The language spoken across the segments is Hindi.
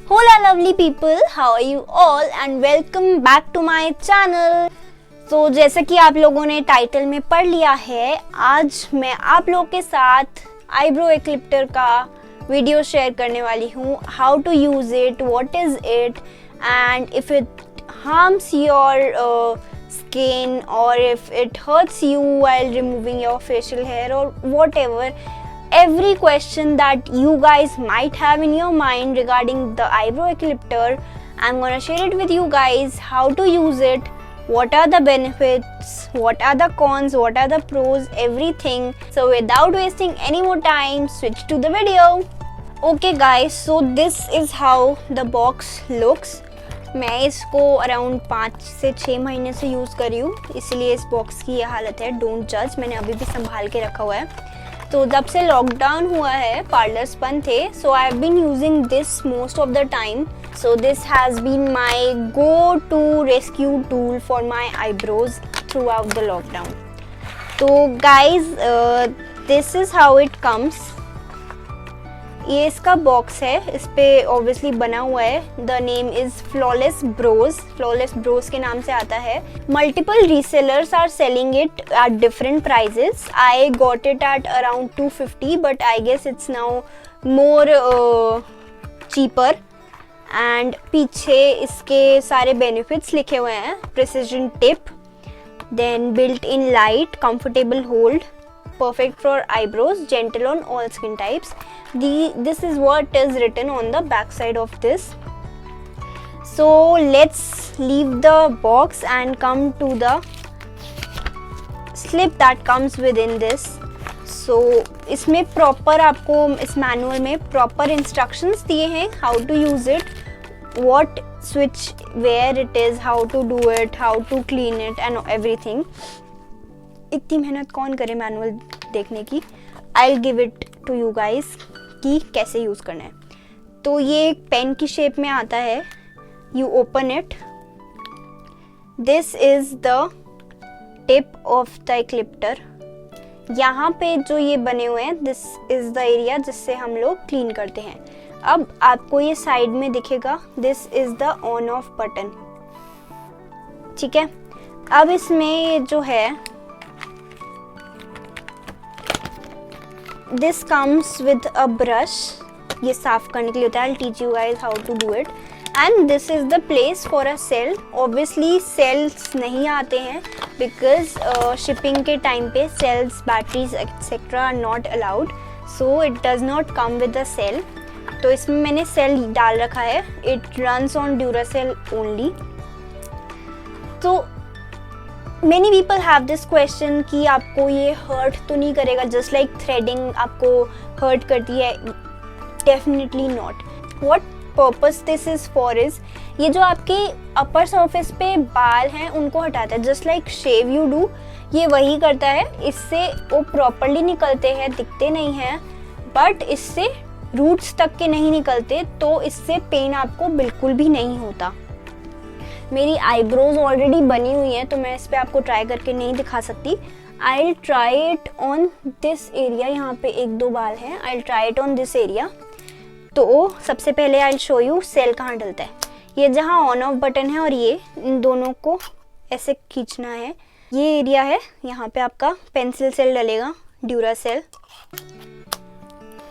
Hola lovely people, how are you all and welcome back to my channel. So जैसा कि आप लोगों ने टाइटल में पढ़ लिया है, आज मैं आप लोगों के साथ आईब्रो एक्लिप्टर का वीडियो शेयर करने वाली हूँ. How to use it, what is it and if it harms your skin or if it hurts you while removing your facial hair or whatever. Every question that you guys might have in your mind regarding the eyebrow ecliptor, I'm gonna share it with you guys, how to use it, what are the benefits, what are the cons, what are the pros, everything. So without wasting any more time, switch to the video. Okay guys, so this is how the box looks. मैं इसको अराउंड 5 से 6 महीने से यूज़ कर रही हूँ, इसलिए इस बॉक्स की ये हालत है. डोंट जज, मैंने अभी भी संभाल के रखा हुआ है. तो जब से लॉकडाउन हुआ है, पार्लर्स बंद थे, so I have been using this most of the time. So this has been my go to rescue tool for my eyebrows throughout the lockdown. तो guys this is how it comes. ये इसका बॉक्स है, इस पे ऑब्वियसली बना हुआ है. The name is Flawless Brows. Flawless Brows के नाम से आता है. Multiple resellers are selling it at different prices. I got it at around 250 but I guess it's now more cheaper. And पीछे इसके सारे बेनिफिट्स लिखे हुए हैं. Precision tip, then built in light, comfortable hold, perfect for eyebrows, gentle on all skin types. This is what is written on the back side of this. So let's leave the box and come to the slip that comes within this. So इसमें proper आपको इस मैनुअल में proper instructions दिए हैं, how to use it, what switch where it is, how to do it, how to clean it and everything. इतनी मेहनत कौन करे मैनुअल देखने की. I will give it to you guys कि कैसे यूज़ करना है. तो ये एक पेन की शेप में आता है. You open it. This is the tip of the एक्लिप्टर. यहाँ पे जो ये बने हुए हैं, दिस इज़ द एरिया जिससे हम लोग क्लीन करते हैं. अब आपको ये साइड में दिखेगा, this is the on off button. ठीक है. अब इसमें जो है, this comes with a brush. ये साफ करने के लिए होता है. I will teach you guys how to do it. And this is the place for a cell. Obviously cells नहीं आते हैं बिकॉज शिपिंग के टाइम पे cells, batteries etcetera are not allowed, so it does not come with a cell. तो इसमें मैंने सेल डाल रखा है. It runs on Duracell only. तो Many people have this question कि आपको ये हर्ट तो नहीं करेगा, जस्ट लाइक थ्रेडिंग आपको हर्ट करती है. Definitely not. What purpose this is for is, ये जो आपके अपर सरफेस पे बाल हैं उनको हटाता है. Just like shave you do, ये वही करता है. इससे वो प्रॉपरली निकलते हैं, दिखते नहीं हैं, बट इससे रूट्स तक के नहीं निकलते, तो इससे पेन आपको बिल्कुल भी नहीं होता. मेरी आईब्रोज ऑलरेडी बनी हुई हैं, तो मैं इस पर आपको ट्राई करके नहीं दिखा सकती. I will try it on this area. यहाँ पे 1-2 बाल हैं. I will try it on this area. तो सबसे पहले I will show you cell कहाँ डलता है. ये जहाँ ऑन ऑफ बटन है और ये, इन दोनों को ऐसे खींचना है. ये एरिया है, यहाँ पे आपका पेंसिल सेल डलेगा, ड्यूरा सेल.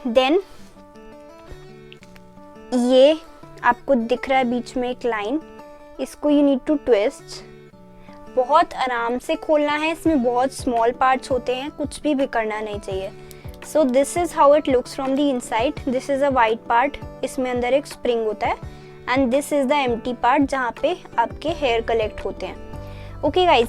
देन ये आपको दिख रहा है बीच में एक लाइन, इसको यू नीड टू ट्विस्ट. बहुत आराम से खोलना है. इसमें बहुत स्मॉल पार्ट्स होते हैं, कुछ भी बिखरना नहीं चाहिए. So this is how it looks from the inside. This is a white part, इसमें अंदर एक स्प्रिंग होता है. And this is the empty part जहाँ पे आपके हेयर कलेक्ट होते हैं. ओके गाइज,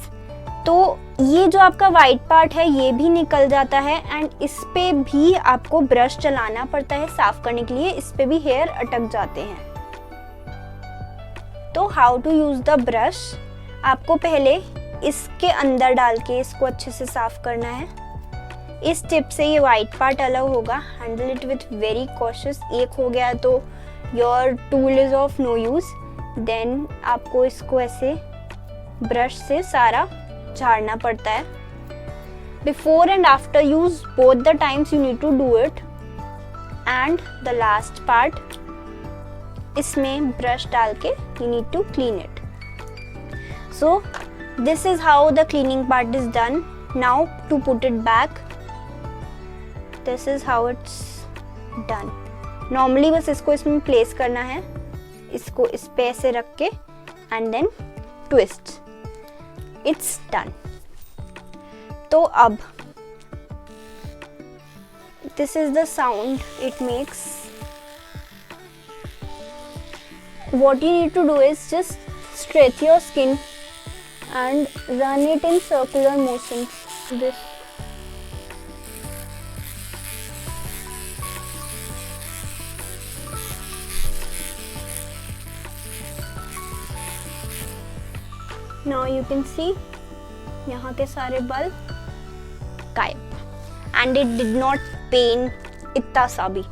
तो ये जो आपका वाइट पार्ट है ये भी निकल जाता है. एंड इस पे भी आपको ब्रश चलाना पड़ता है साफ करने के लिए. इस पे भी हेयर अटक जाते हैं. तो how to use the brush, आपको पहले इसके अंदर डाल के इसको अच्छे से साफ करना है. इस टिप से ये वाइट पार्ट अलग होगा. Handle it with very cautious. एक हो गया तो your tool is of no use. Then आपको इसको ऐसे ब्रश से सारा झाड़ना पड़ता है. Before and after use both the times you need to do it. And the last part, इसमें ब्रश डाल के you need to clean it. So this is how the cleaning part is done. Now to put it back, this is how it's done. Normally बस इसको इसमें place करना है, इसको इस पे ऐसे रख के and then twist. It's done. तो अब this is the sound it makes. What you need to do is just stretch your skin and run it in circular motions. This. Now you can see यहाँ के सारे बाल गायब, and it did not pain इतना सा भी.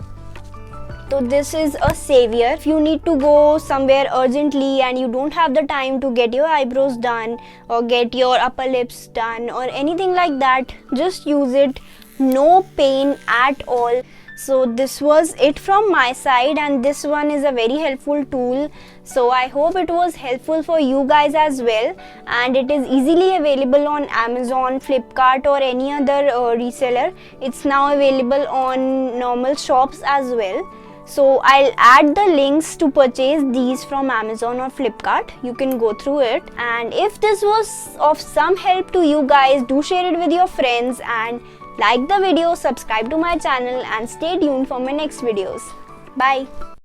So this is a savior. If you need to go somewhere urgently and you don't have the time to get your eyebrows done or get your upper lips done or anything like that, just use it. No pain at all. So this was it from my side, and this one is a very helpful tool. So I hope it was helpful for you guys as well, and it is easily available on Amazon, Flipkart or any other reseller. It's now available on normal shops as well. So I'll add the links to purchase these from Amazon or Flipkart. You can go through it, and if this was of some help to you guys, do share it with your friends and like the video, subscribe to my channel and stay tuned for my next videos. Bye.